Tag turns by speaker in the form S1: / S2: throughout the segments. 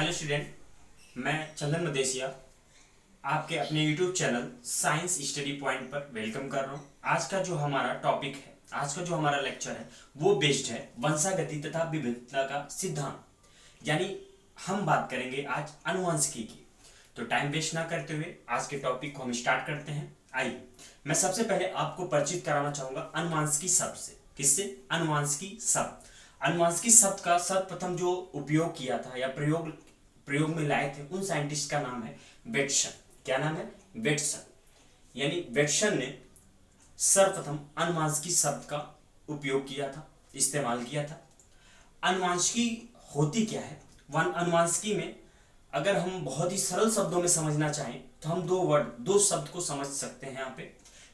S1: Hello student, मैं चंदन मदेशिया आपके अपने YouTube channel science study point पर वेलकम कर रहा हूँ। आज का जो हमारा टॉपिक है, आज का जो हमारा लेक्चर है वो बेस्ड है वंशागति तथा विभिन्नता का सिद्धांत। यानी हम बात करेंगे आज आनुवंशिकी की। तो टाइम वेस्ट ना करते हुए आज के टॉपिक को हम स्टार्ट करते हैं। आइए, मैं सबसे पहले आपको परिचित कराना चाहूंगा आनुवंशिकी शब्द से। किससे? आनुवंशिकी शब्द। आनुवंशिकी शब्द का सर्वप्रथम जो उपयोग किया था या प्रयोग में लाए थे उन साइंटिस्ट का नाम है वेटसन। क्या नाम है? वेटसन। यानी वेटसन ने सर्वप्रथम आनुवंशिकी शब्द का उपयोग किया था, इस्तेमाल किया था। आनुवंशिकी होती क्या है? आनुवंशिकी में अगर हम बहुत ही सरल शब्दों में समझना चाहें तो हम दो शब्द को समझ सकते हैं यहाँ पे।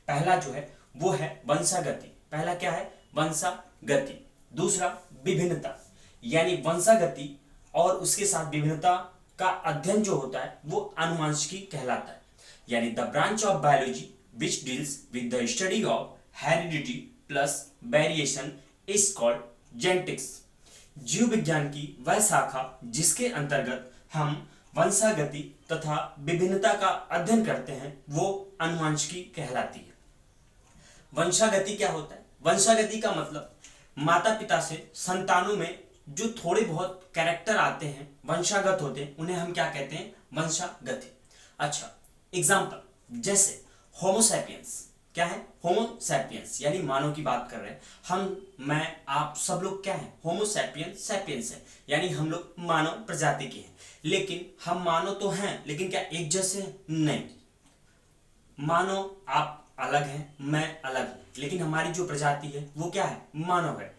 S1: पहला जो है वो है वंशागति। पहला क्या है? वंशागति। दूसरा विभिन्नता। यानी वंशागति और उसके साथ विभिन्नता का अध्ययन जो होता है वो आनुवंशिकी कहलाता है। यानी the branch of biology which deals with the study of heredity plus variation is called genetics. जीव विज्ञान की वह शाखा जिसके अंतर्गत हम वंशागति तथा विभिन्नता का अध्ययन करते हैं वो आनुवंशिकी कहलाती है। वंशागति क्या होता है? वंशागति का मतलब माता पिता से संतानों में जो थोड़े बहुत कैरेक्टर आते हैं, वंशागत होते हैं, उन्हें हम क्या कहते हैं? वंशागति। अच्छा, एग्जाम्पल जैसे होमोसैपियंस। क्या है? होमोसैपियंस यानी मानव की बात कर रहे हैं हम, मैं, आप सब लोग क्या है? होमोसैपियंस सैपियंस है, यानी हम लोग मानव प्रजाति के हैं। लेकिन हम मानव तो हैं, लेकिन क्या एक जैसे हैं? नहीं। मानव आप अलग हैं, मैं अलग हूं, लेकिन हमारी जो प्रजाति है वो क्या है? मानव है।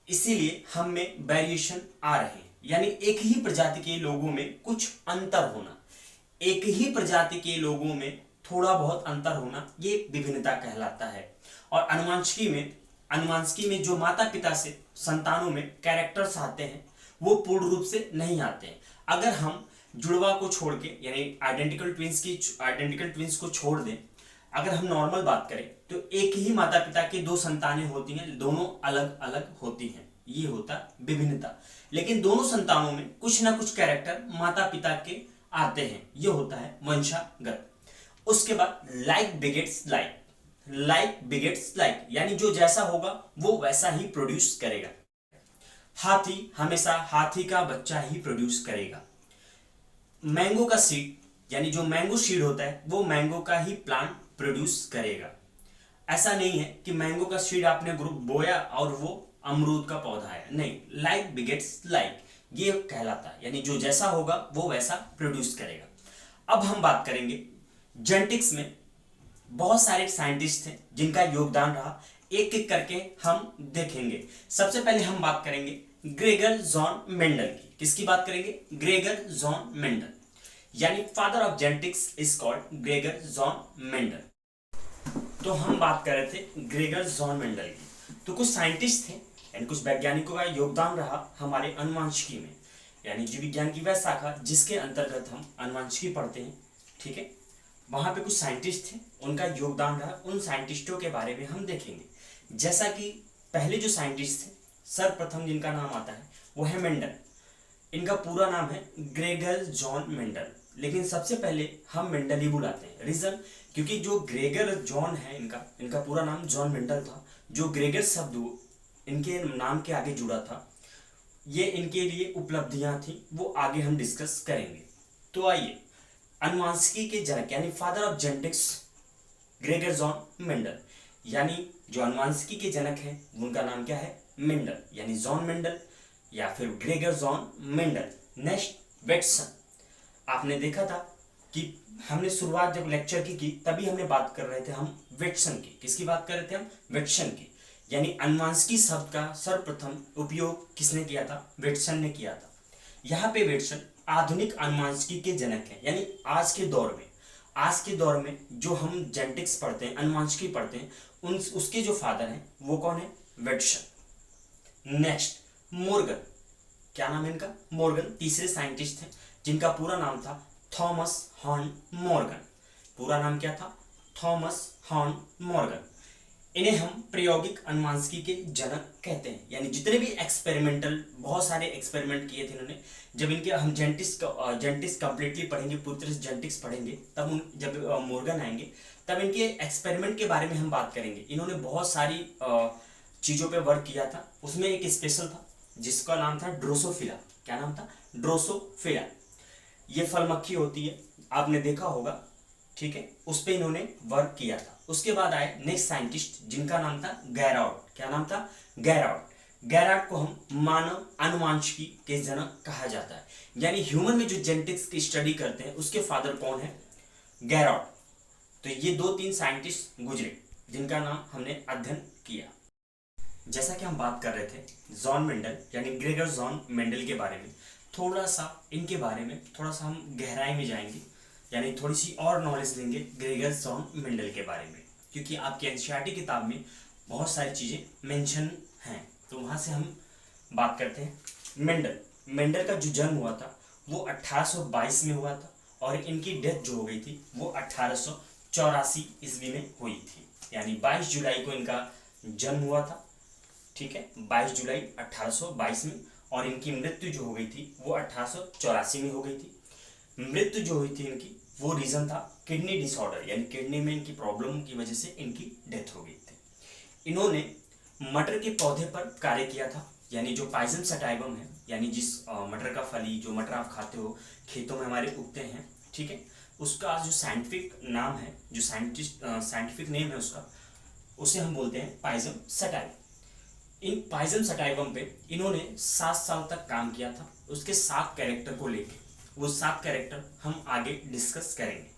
S1: इसीलिए हम में वेरिएशन आ रहे हैं, यानी एक ही प्रजाति के लोगों में कुछ अंतर होना, एक ही प्रजाति के लोगों में थोड़ा बहुत अंतर होना, ये विभिन्नता कहलाता है। और आनुवंशिकी में जो माता पिता से संतानों में कैरेक्टर्स आते हैं वो पूर्ण रूप से नहीं आते हैं। अगर हम जुड़वा को छोड़ के यानी आइडेंटिकल ट्विंस को छोड़ दें, अगर हम नॉर्मल बात करें तो एक ही माता पिता के दो संतानें होती हैं, दोनों अलग अलग होती हैं, ये होता विभिन्नता। लेकिन दोनों संतानों में कुछ ना कुछ कैरेक्टर माता पिता के आते हैं, ये होता है वंशागत। उसके बाद like begets like, like begets like, यानी जो जैसा होगा वो वैसा ही प्रोड्यूस करेगा। हाथी हमेशा हाथी का बच्चा ही प्रोड्यूस करेगा। मैंगो का सीड यानी जो मैंगो सीड होता है वो मैंगो का ही प्लांट प्रोड्यूस करेगा। ऐसा नहीं है कि मैंगो का सीड आपने ग्रुप बोया और वो अमरूद का पौधा है, नहीं। लाइक बिगेट्स लाइक ये कहलाता है, यानी जो जैसा होगा वो वैसा प्रोड्यूस करेगा। अब हम बात करेंगे जेनेटिक्स में बहुत सारे साइंटिस्ट थे जिनका योगदान रहा, एक एक करके हम देखेंगे। सबसे पहले हम बात करेंगे ग्रेगर जॉन मेंडल की। किसकी बात करेंगे? ग्रेगर जॉन मेंडल, यानी father of genetics is called Gregor John Mendel. तो हम बात कर रहे थे ग्रेगर जॉन मेंडल की। तो कुछ साइंटिस्ट थे यानी कुछ वैज्ञानिकों का योगदान रहा हमारे आनुवंशिकी में, यानी जीव विज्ञान की वह शाखा जिसके अंतर्गत हम आनुवंशिकी पढ़ते हैं। ठीक है, वहां पे कुछ साइंटिस्ट थे, उनका योगदान रहा। उन साइंटिस्टों के बारे में हम देखेंगे। जैसा कि पहले जो साइंटिस्ट थे, सर्वप्रथम जिनका नाम आता है वो है मेंडल। इनका पूरा नाम है ग्रेगर जॉन मेंडल, लेकिन सबसे पहले हम मेंडल ही बुलाते हैं। रीजन, क्योंकि जो ग्रेगर जॉन है इनका पूरा नाम जॉन मेंडल था। जो ग्रेगर शब्द इनके नाम के आगे जुड़ा था, ये इनके लिए उपलब्धियां थी, वो आगे हम डिस्कस करेंगे। तो आइए, आनुवंशिकी के जनक यानी father of genetics Gregor John Mendel, यानी जो आनुवंशिकी के जनक हैं उनका नाम क्या है? मेंडल, यानी जॉन मेंडल या फिर ग्रेगर जॉन मेंडल। नेक्स्ट वेटसन। आपने देखा था कि हमने शुरुआत जब लेक्चर की तभी हमने बात कर रहे थे हम वेटसन की। किसकी बात कर रहे थे हम? वेटसन की। यानी आनुवंशिकी शब्द का सर्वप्रथम उपयोग किसने किया था? वेटसन ने किया था। यहाँ पे वेटसन आधुनिक आनुवंशिकी के जनक हैं, यानी आज के दौर में जो हम जेनेटिक्स पढ़ते हैं, आनुवंशिकी पढ़ते हैं, उसके जो फादर हैं वो कौन है? वेटसन। Next Morgan. क्या नाम है इनका? मॉर्गन। तीसरे साइंटिस्ट हैं जिनका पूरा नाम था थॉमस हॉर्न मॉर्गन। पूरा नाम क्या था? Thomas horn Morgan. इन्हें हम प्रायोगिक अनुवांशिकी के जनक कहते हैं। यानी जितने भी एक्सपेरिमेंटल, बहुत सारे एक्सपेरिमेंट किए थे इन्होंने। जब इनके हम जेनेटिक्स कंप्लीटली पढ़ेंगे, पूरी तरह से जेनेटिक्स पढ़ेंगे, तब जब मोर्गन आएंगे तब इनके एक्सपेरिमेंट के बारे में हम बात करेंगे। इन्होंने बहुत सारी चीज़ों पे वर्क किया था। उसमें एक स्पेशल था जिसका नाम था ड्रोसोफिला। क्या नाम था? ड्रोसोफिला। ये फल मक्खी होती है, आपने देखा होगा, ठीक है। उस पे इन्होंने वर्क किया था। उसके बाद आए नेक्स्ट साइंटिस्ट जिनका नाम था गैराउड। क्या नाम था? गैराउड। गैराउड को हम मानव अनुवांशिकी के जनक कहा जाता है। यानी ह्यूमन में जो जेनेटिक्स की स्टडी करते हैं उसके फादर कौन है? गैराउड। तो ये 2-3 साइंटिस्ट गुजरे जिनका नाम हमने अध्ययन किया। जैसा कि हम बात कर रहे थे जॉन मेंडल यानी ग्रेगर जॉन मेंडल के बारे में, थोड़ा सा इनके बारे में थोड़ा सा हम गहराई में जाएंगे, यानी थोड़ी सी और नॉलेज लेंगे ग्रेगर जॉन मेंडल के बारे में, क्योंकि आपकी एनसीईआरटी किताब में बहुत सारी चीज़ें मेंशन हैं। तो वहाँ से हम बात करते हैं। मेंडल का जो जन्म हुआ था वो 1822 में हुआ था और इनकी डेथ जो हो गई थी वो 1884 ईस्वी में हुई थी। यानी 22 जुलाई को इनका जन्म हुआ था, ठीक है, 22 जुलाई 1822 में। और इनकी मृत्यु जो हो गई थी वो 1884 में हो गई थी। मृत्यु जो हुई थी इनकी, वो रीज़न था किडनी डिसऑर्डर, यानी किडनी में इनकी प्रॉब्लम की वजह से इनकी डेथ हो गई थी। इन्होंने मटर के पौधे पर कार्य किया था, यानी जो पाइजम सटाइवम है, यानी जिस मटर का फली जो मटर आप खाते हो खेतों में हमारे उगते हैं, ठीक है, उसका जो साइंटिफिक नाम है, जो साइंटिफिक नेम है उसका, उसे हम बोलते हैं पाइजम सटाइवम। इन पाइजम सटाइवम पे इन्होंने 7 साल तक काम किया था। उसके 7 कैरेक्टर को लेके, वो 7 कैरेक्टर हम आगे डिस्कस करेंगे।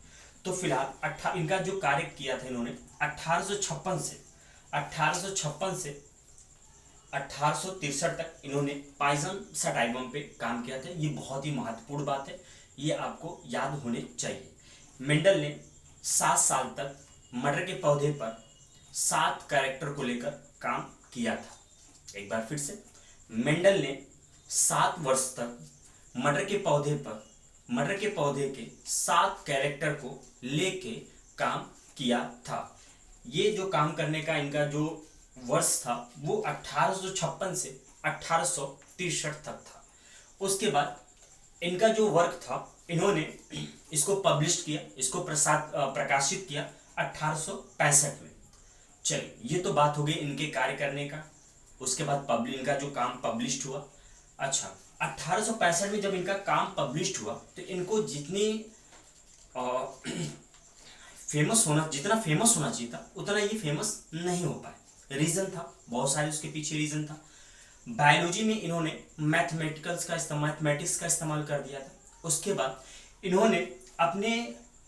S1: तो फिलहाल इनका जो कार्य किया था इन्होंने 1856 से 1863 तक इन्होंने पाइजम सटाइवम पे काम किया था। ये बहुत ही महत्वपूर्ण बात है, ये आपको याद होने चाहिए। मेंडल ने 7 साल तक मटर के पौधे पर 7 कैरेक्टर को लेकर काम किया था। एक बार फिर से, मेंडल ने 7 वर्ष तक मटर के पौधे के 7 कैरेक्टर को लेके काम किया था। ये जो काम करने का इनका जो वर्ष था वो 1856 से 1863 तक था। उसके बाद इनका जो वर्क था, इन्होंने इसको पब्लिश किया, इसको प्रकाशित किया 1865 में। चलिए, ये तो बात हो गई इनके कार्य करने का। उसके बाद इनका जो काम पब्लिश्ड हुआ। अच्छा, 1865 में जब इनका काम पब्लिश्ड हुआ तो इनको जितना फेमस होना चाहिए था उतना ये फेमस नहीं हो पाए। रीजन था, बहुत सारे उसके पीछे रीजन था। बायोलॉजी में इन्होंने मैथमेटिक्स का इस्तेमाल कर दिया था। उसके बाद इन्होंने अपने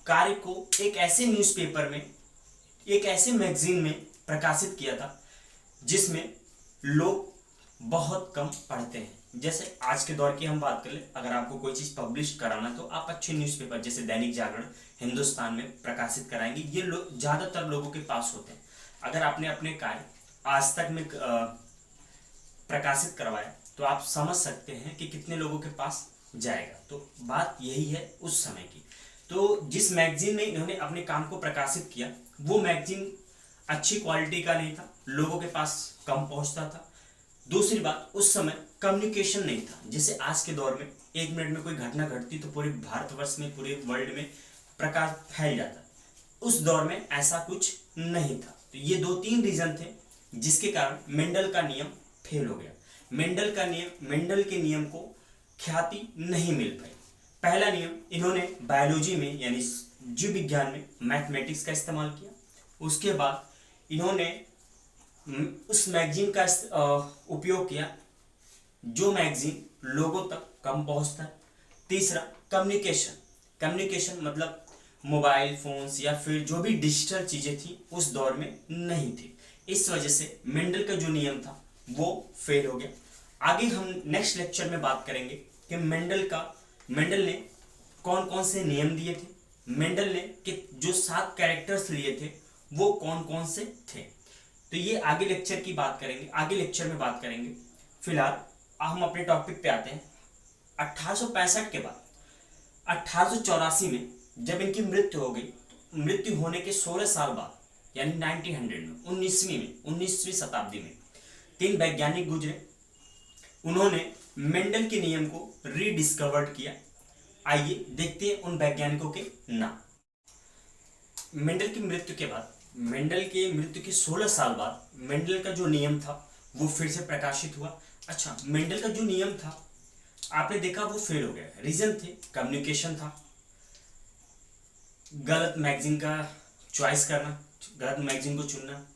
S1: कार्य को एक ऐसे न्यूज़पेपर में, एक ऐसे मैगजीन में प्रकाशित किया था जिसमें लोग बहुत कम पढ़ते हैं। जैसे आज के दौर की हम बात कर ले, अगर आपको कोई चीज़ पब्लिश कराना तो आप अच्छे न्यूज़पेपर जैसे दैनिक जागरण, हिंदुस्तान में प्रकाशित कराएंगे। ये लोग ज़्यादातर लोगों के पास होते हैं। अगर आपने अपने कार्य आज तक में प्रकाशित करवाया तो आप समझ सकते हैं कि कितने लोगों के पास जाएगा। तो बात यही है उस समय की। तो जिस मैगजीन में इन्होंने अपने काम को प्रकाशित किया वो मैगजीन अच्छी क्वालिटी का नहीं था, लोगों के पास कम पहुंचता था। दूसरी बात, उस समय कम्युनिकेशन नहीं था। जैसे आज के दौर में 1 मिनट में कोई घटना घटती तो पूरे भारतवर्ष में, पूरे वर्ल्ड में प्रकाश फैल जाता। उस दौर में ऐसा कुछ नहीं था। तो ये 2-3 रीजन थे जिसके कारण मेंडल का नियम फेल हो गया। मेंडल के नियम को ख्याति नहीं मिल पाई। पहला नियम, इन्होंने बायोलॉजी में यानी जीव विज्ञान में मैथमेटिक्स का इस्तेमाल किया। उसके बाद इन्होंने उस मैगजीन का उपयोग किया जो मैगजीन लोगों तक कम पहुंचता है। तीसरा, कम्युनिकेशन मतलब मोबाइल फोन्स या फिर जो भी डिजिटल चीज़ें थी उस दौर में नहीं थी। इस वजह से मेंडल का जो नियम था वो फेल हो गया। आगे हम नेक्स्ट लेक्चर में बात करेंगे कि मेंडल ने कौन कौन से नियम दिए थे, मेंडल ने कि जो 7 कैरेक्टर्स लिए थे वो कौन कौन से थे। तो ये आगे लेक्चर में बात करेंगे। फिलहाल हम अपने टॉपिक पे आते हैं। 1865 के बाद 1884 में जब इनकी मृत्यु हो गई, मृत्यु होने के 16 साल बाद यानी 1900 में, 19वीं शताब्दी में 3 वैज्ञानिक गुजरे। उन्होंने मेंडल के नियम को रीडिस्कवर्ड किया। आइए देखते हैं उन वैज्ञानिकों के नाम। मेंडल की मृत्यु के बाद, मेंडल के मृत्यु के 16 साल बाद मेंडल का जो नियम था वो फिर से प्रकाशित हुआ। अच्छा, मेंडल का जो नियम था आपने देखा वो फेल हो गया। रीजन थे कम्युनिकेशन था, गलत मैगजीन का चॉइस करना, गलत मैगजीन को चुनना,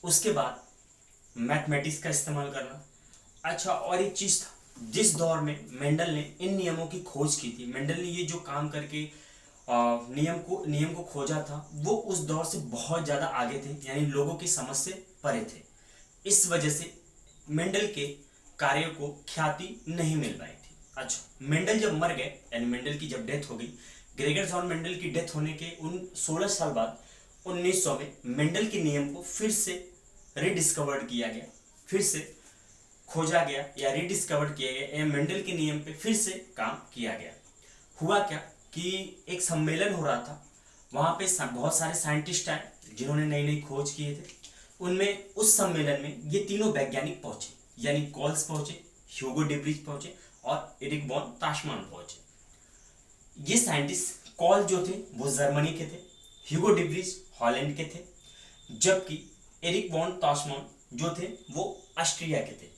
S1: उसके बाद मैथमेटिक्स का इस्तेमाल करना। अच्छा, और एक चीज था, जिस दौर में मेंडल ने इन नियमों की खोज की थी, मेंडल ने ये जो काम करके नियम को खोजा था, वो उस दौर से बहुत ज्यादा आगे थे, यानी लोगों की समझ से परे थे। इस वजह से मेंडल के कार्यों को ख्याति नहीं मिल पाई थी। अच्छा, मेंडल जब मर गए, यानी मेंडल की जब डेथ हो गई, ग्रेगर जॉन मेंडल की डेथ होने के उन 16 साल बाद 1900 में मेंडल के नियम को फिर से रीडिस्कवर्ड किया गया, फिर से खोजा गया या रीडिस्कवर्ड किया गया, या मेंडल के नियम पे फिर से काम किया गया। हुआ क्या कि एक सम्मेलन हो रहा था, वहां पे बहुत सारे साइंटिस्ट आए जिन्होंने नई नई खोज किए थे। उनमें उस सम्मेलन में ये तीनों वैज्ञानिक पहुंचे, यानी कॉल्स पहुंचे, ह्यूगो डिब्रिज पहुंचे और एरिक वॉन ताशमान पहुंचे। ये साइंटिस्ट, कॉल जो थे वो जर्मनी के थे, ह्यूगो डिब्रिज हॉलैंड के थे, जबकि एरिक वॉन ताशमान जो थे वो ऑस्ट्रिया के थे।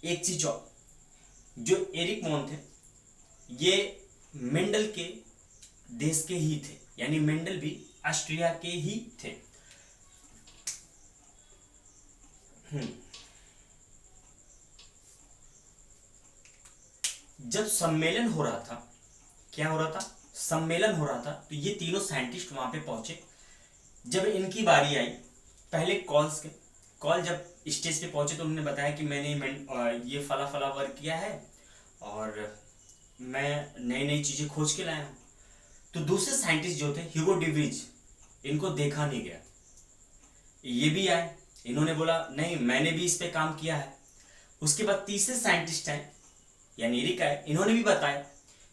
S1: एक चीज और, जो एरिक वॉन थे ये मेंडल के देश के ही थे, यानी मेंडल भी ऑस्ट्रिया के ही थे। जब सम्मेलन हो रहा था, क्या हो रहा था, सम्मेलन हो रहा था, तो ये तीनों साइंटिस्ट वहां पे पहुंचे। जब इनकी बारी आई, पहले कॉल जब स्टेज पे पहुंचे तो उन्होंने बताया कि मैंने ये फला फला वर्क किया है और मैं नई नई चीजें खोज के लाया हूं। तो दूसरे साइंटिस्ट जो थे ह्यूगो डिब्रिज, इनको देखा नहीं गया, ये भी आए, इन्होंने बोला नहीं मैंने भी इस पे काम किया है। उसके बाद तीसरे साइंटिस्ट आए, यानी एरिक आए, इन्होंने भी बताया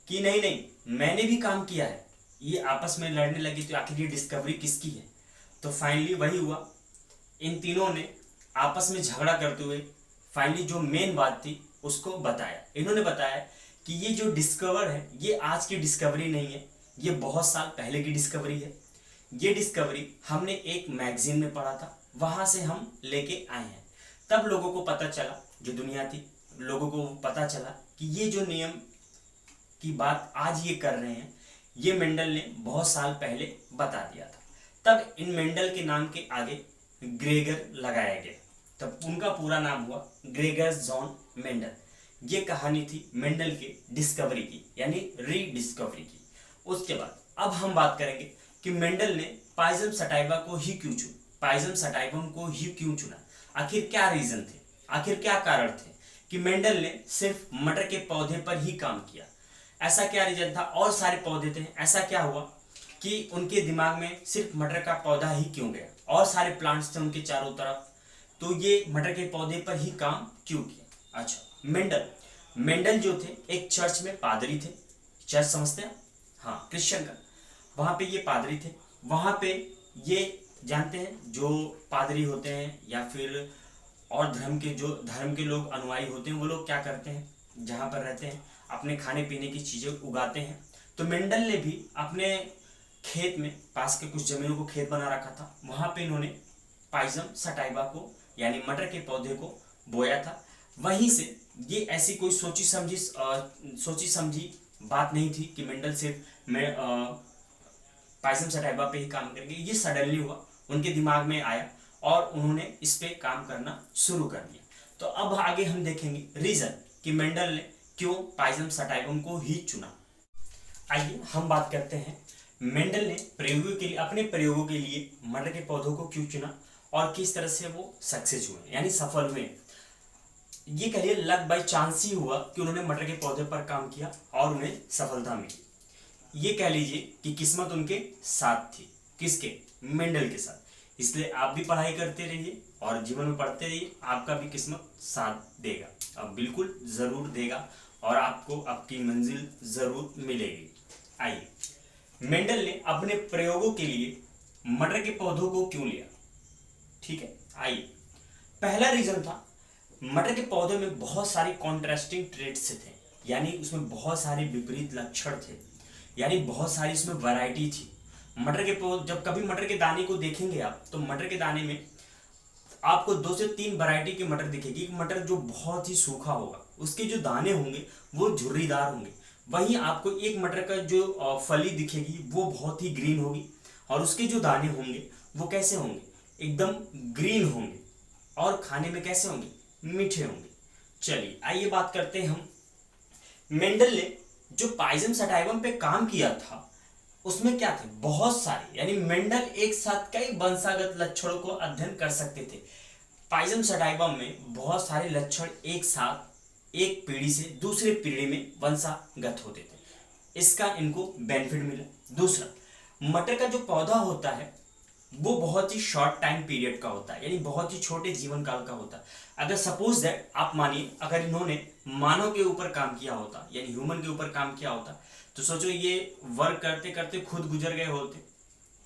S1: कि नहीं नहीं मैंने भी काम किया है। ये आपस में लड़ने लगे तो आखिर ये डिस्कवरी किसकी है। तो फाइनली वही हुआ, इन तीनों ने आपस में झगड़ा करते हुए फाइनली जो मेन बात थी उसको बताया। इन्होंने बताया कि ये जो डिस्कवर है ये आज की डिस्कवरी नहीं है, ये बहुत साल पहले की डिस्कवरी है। ये डिस्कवरी हमने एक मैगजीन में पढ़ा था, वहां से हम लेके आए हैं। तब लोगों को पता चला, जो दुनिया थी, लोगों को पता चला कि ये जो नियम की बात आज ये कर रहे हैं, ये मेंडल ने बहुत साल पहले बता दिया था। तब इन मेंडल के नाम के आगे ग्रेगर लगाया गया, तब उनका पूरा नाम हुआ ग्रेगर जॉन मेंडल। ये कहानी थी मेंडल के डिस्कवरी की, यानी रीडिस्कवरी की। उसके बाद अब हम बात करेंगे कि मेंडल ने पाइजम सटाइवा को ही क्यों चुना, पाइजम सटाइवम को ही क्यों चुना, आखिर क्या रीजन थे, आखिर क्या कारण थे कि मेंडल ने सिर्फ मटर के पौधे पर ही काम किया। ऐसा क्या रीजन था, और सारे पौधे थे, ऐसा क्या हुआ कि उनके दिमाग में सिर्फ मटर का पौधा ही क्यों गया, और सारे प्लांट्स थे उनके चारों तरफ, तो ये मटर के पौधे पर ही काम क्यों किया। अच्छा, मेंडल जो थे एक चर्च में पादरी थे, चर्च समझते हैं, हाँ क्रिश्चियन का, वहां पे ये पादरी थे। वहां पे ये जानते हैं जो पादरी होते हैं या फिर और धर्म के लोग अनुयायी होते हैं, वो लोग क्या करते हैं, जहां पर रहते हैं अपने खाने पीने की चीजें उगाते हैं। तो मेंडल ने भी अपने खेत में, पास के कुछ जमीनों को खेत बना रखा था, वहां पे इन्होंने पाइजम सटाइवा को यानी मटर के पौधे को बोया था। वहीं से ये ऐसी कोई सोची समझी बात नहीं थी कि मेंडल सिर्फ पाइजम सटाइवा पे ही काम करेंगे। ये सडनली हुआ, उनके दिमाग में आया और उन्होंने इस पे काम करना शुरू कर दिया। तो अब आगे हम देखेंगे रीजन कि मेंडल ने क्यों पाइजम सटाइवम को ही चुना। आइए हम बात करते हैं मेंडल ने अपने प्रयोगों के लिए मटर के पौधों को क्यों चुना और किस तरह से वो सक्सेस हुए, यानी सफल हुए। ये कहिए लक बाय चांस ही हुआ कि उन्होंने मटर के पौधे पर काम किया और उन्हें सफलता मिली। ये कह लीजिए कि किस्मत उनके साथ थी, किसके, मेंडल के साथ। इसलिए आप भी पढ़ाई करते रहिए और जीवन में पढ़ते रहिए, आपका भी किस्मत साथ देगा, अब बिल्कुल जरूर देगा और आपको आपकी मंजिल जरूर मिलेगी। आइए, मेंडल ने अपने प्रयोगों के लिए मटर के पौधों को क्यों लिया। ठीक है, आइए। पहला रीजन था मटर के पौधे में बहुत सारी कॉन्ट्रास्टिंग ट्रेट्स थे, यानी उसमें बहुत सारे विपरीत लक्षण थे, यानी बहुत सारी इसमें वैरायटी थी। मटर के पौधे, जब कभी मटर के दाने को देखेंगे आप, तो मटर के दाने में आपको 2 से 3 वैरायटी की मटर दिखेगी। मटर जो बहुत ही सूखा होगा, उसके जो दाने होंगे वो झुर्रीदार होंगे। वहीं आपको एक मटर का जो फली दिखेगी वो बहुत ही ग्रीन होगी, और उसके जो दाने होंगे वो कैसे होंगे, एकदम ग्रीन होंगे, और खाने में कैसे होंगे, मीठे होंगे। चलिए आइए बात करते हैं हम। मेंडल ने जो पाइजम सटाइवम पे काम किया था, उसमें क्या थे, बहुत सारे, यानी मेंडल एक साथ कई वंशागत लक्षणों को अध्ययन कर सकते थे। पाइजम सटाइवम में बहुत सारे लक्षण एक साथ एक पीढ़ी से दूसरे पीढ़ी में वंशागत होते थे, इसका इनको बेनिफिट मिला। दूसरा, मटर का जो पौधा होता है वो बहुत ही शॉर्ट टाइम पीरियड का होता है, यानी बहुत ही छोटे जीवन काल का होता है। अगर सपोज दैट आप मानिए, अगर इन्होंने मानव के ऊपर काम किया होता, यानी ह्यूमन के ऊपर काम किया होता, तो सोचो ये वर्क करते करते खुद गुजर गए होते,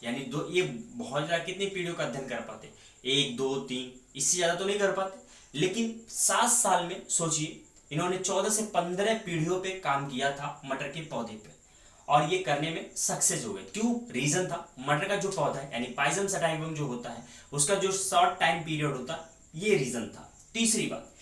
S1: यानी ये बहुत ज्यादा कितनी पीढ़ियों का अध्ययन कर पाते, 1 2 3, इससे ज्यादा तो नहीं कर पाते। लेकिन 7 साल में सोचिए इन्होंने 14 से 15 पीढ़ियों पे काम किया था मटर के पौधे पे, और ये करने में सक्सेस हो गए। क्यों? रीजन था मटर का जो पौधा है, यानी पाइजम सटाइवम जो होता है, उसका जो शॉर्ट टाइम पीरियड होता, ये रीजन था। तीसरी बात,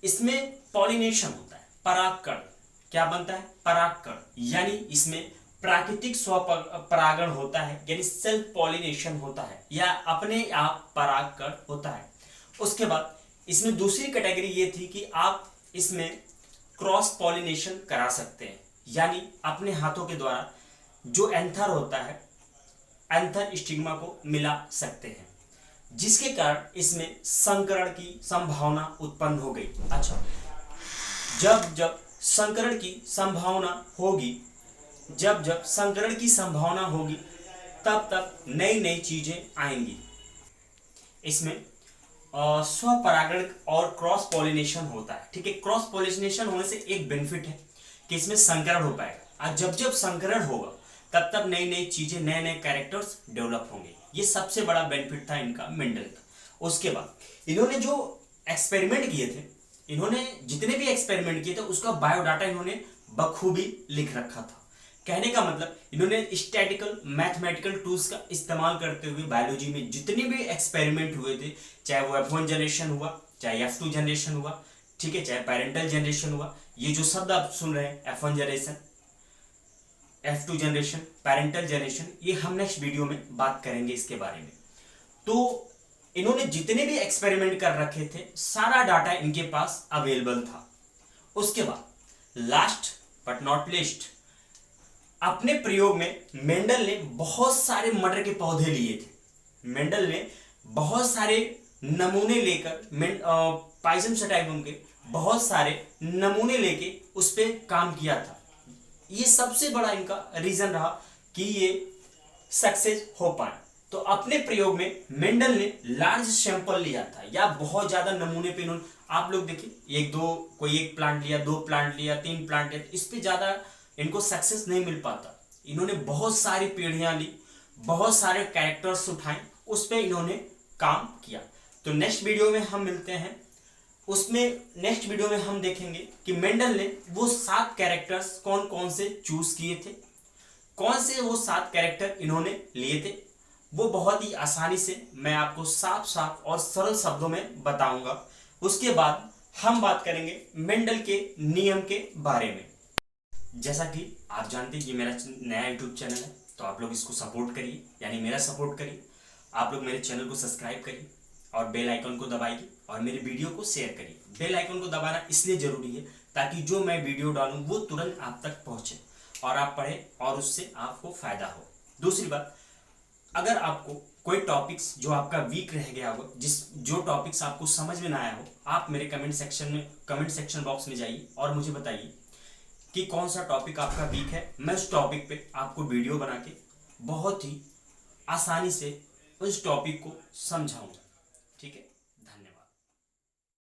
S1: इसमें पॉलिनेशन होता है, परागकण। क्या बनता है? परागकण, यानी इसमें प्राकृतिक स्वपरागण होता है, यानी सेल्फ पॉलिनेशन होता है, या अपने आप परागकण होता है। उसके बाद इसमें दूसरी कैटेगरी ये थी कि आप इसमें क्रॉस पॉलिनेशन करा सकते हैं, यानी अपने हाथों के द्वारा जो एंथर होता है, एंथर स्टिग्मा को मिला सकते हैं, जिसके कारण इसमें संकरण की संभावना उत्पन्न हो गई। अच्छा, जब संकरण की संभावना होगी, जब संकरण की संभावना होगी, तब नई नई चीजें आएंगी। इसमें स्वपरागण और क्रॉस पॉलिनेशन होता है, ठीक है। क्रॉस पॉलिनेशन होने से एक बेनिफिट है कि इसमें संकरण हो पाएगा, और जब संकरण होगा तब नई नई चीजें, नए नए कैरेक्टर्स डेवलप होंगे। ये सबसे बड़ा बेनिफिट था इनका, मेंडल का। उसके बाद इन्होंने जो एक्सपेरिमेंट किए थे, इन्होंने जितने भी एक्सपेरिमेंट किए थे उसका बायोडाटा इन्होंने बखूबी लिख रखा था। कहने का मतलब, इन्होंने स्टैटिकल मैथमेटिकल टूल्स का इस्तेमाल करते हुए बायोलॉजी में जितने भी एक्सपेरिमेंट हुए थे, चाहे वो F1 जनरेशन हुआ, चाहे F2 जनरेशन हुआ, ठीक है, चाहे पेरेंटल जनरेशन हुआ, ये जो शब्द आप सुन रहे हैं, F1 generation, F2 generation, parental generation, ये हम नेक्स्ट वीडियो में बात करेंगे इसके बारे में। तो इन्होंने जितने भी एक्सपेरिमेंट कर रखे थे, सारा डाटा इनके पास अवेलेबल था। उसके बाद लास्ट बट नॉट लीस्ट, अपने प्रयोग में मेंडल ने बहुत सारे मटर के पौधे लिए थे। मेंडल ने बहुत सारे नमूने लेकर, पाइजम सटाइवम के बहुत सारे नमूने लेके उस पर काम किया था। ये सबसे बड़ा इनका रीजन रहा कि ये सक्सेस हो पाए। तो अपने प्रयोग में मेंडल ने लार्ज सैंपल लिया था, या बहुत ज्यादा नमूने पे इन्होंने, आप लोग देखिए, कोई एक प्लांट लिया, 2 प्लांट लिया, 3 प्लांट लिया, इस पे ज्यादा इनको सक्सेस नहीं मिल पाता। इन्होंने बहुत सारी पीढ़ियां ली, बहुत सारे कैरेक्टर्स उठाए, उस पे इन्होंने काम किया। तो नेक्स्ट वीडियो में हम मिलते हैं, उसमें नेक्स्ट वीडियो में हम देखेंगे कि मेंडल ने वो 7 कैरेक्टर्स कौन कौन से चूज किए थे, कौन से वो 7 कैरेक्टर इन्होंने लिए थे। वो बहुत ही आसानी से मैं आपको साफ साफ और सरल शब्दों में बताऊंगा। उसके बाद हम बात करेंगे मेंडल के नियम के बारे में। जैसा कि आप जानते हैं कि मेरा नया यूट्यूब चैनल है, तो आप लोग इसको सपोर्ट करिए, यानी मेरा सपोर्ट करिए। आप लोग मेरे चैनल को सब्सक्राइब करिए और बेल आइकन को दबाइए, और मेरे वीडियो को शेयर करिए। बेल आइकन को दबाना इसलिए जरूरी है ताकि जो मैं वीडियो डालूं वो तुरंत आप तक पहुंचे और आप पढ़ें और उससे आपको फायदा हो। दूसरी बात, अगर आपको कोई टॉपिक्स जो आपका वीक रह गया हो, जो टॉपिक्स आपको समझ में ना आया हो, आप मेरे कमेंट सेक्शन बॉक्स में जाइए और मुझे बताइए कि कौन सा टॉपिक आपका वीक है। मैं उस टॉपिक पे आपको वीडियो बना के बहुत ही आसानी से उस टॉपिक को समझाऊंगा।